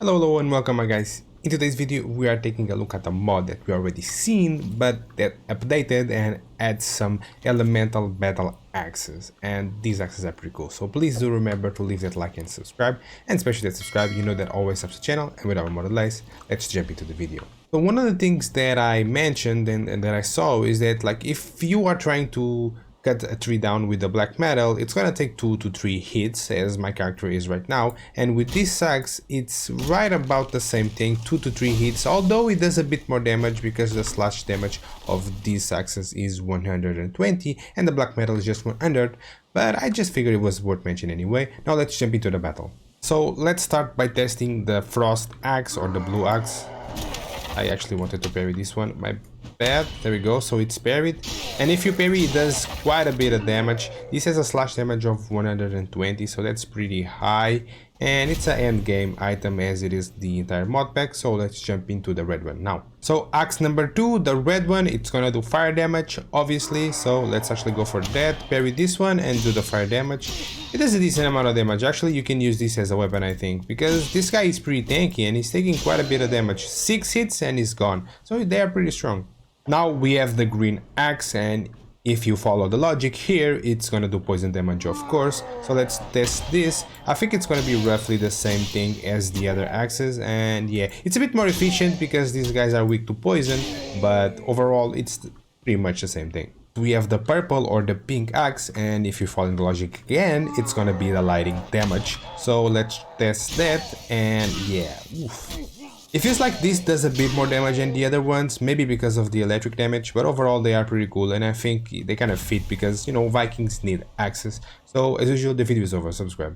Hello and welcome guys. In today's video we are taking a look at a mod that we already seen but that updated and adds some elemental battle axes, and these axes are pretty cool, so please do remember to leave that like and subscribe, and especially that subscribe, you know that always helps the channel. And without more delays, let's jump into the video. So one of the things that I mentioned and that I saw is that like if you are trying to cut a tree down with the black metal, it's gonna take 2 to 3 hits as my character is right now, and with this axe it's right about the same thing, 2 to 3 hits, although it does a bit more damage because the slash damage of these axes is 120 and the black metal is just 100, but I just figured it was worth mentioning anyway. Now let's jump into the battle. So let's start by testing the frost axe or the blue axe. I actually wanted to parry this one, my bad. There we go, so it's parried, and if you parry it does quite a bit of damage. This has a slash damage of 120, so that's pretty high, and it's an end game item as it is the entire mod pack. So let's jump into the red one now. So axe number 2, the red one, it's gonna do fire damage obviously, so let's actually go for that, parry this one and do the fire damage. It does a decent amount of damage. Actually you can use this as a weapon, I think, because this guy is pretty tanky and he's taking quite a bit of damage. 6 hits and he's gone, so they are pretty strong. Now we have the green axe, and if you follow the logic here, it's gonna do poison damage, of course. So let's test this. I think it's gonna be roughly the same thing as the other axes, and yeah, it's a bit more efficient because these guys are weak to poison, but overall it's pretty much the same thing. We have the purple or the pink axe, and if you follow the logic again, it's gonna be the lighting damage. So let's test that, and yeah, oof. It feels like this does a bit more damage than the other ones, maybe because of the electric damage, but overall they are pretty cool, and I think they kind of fit because, you know, Vikings need axes. So as usual, the video is over, subscribe.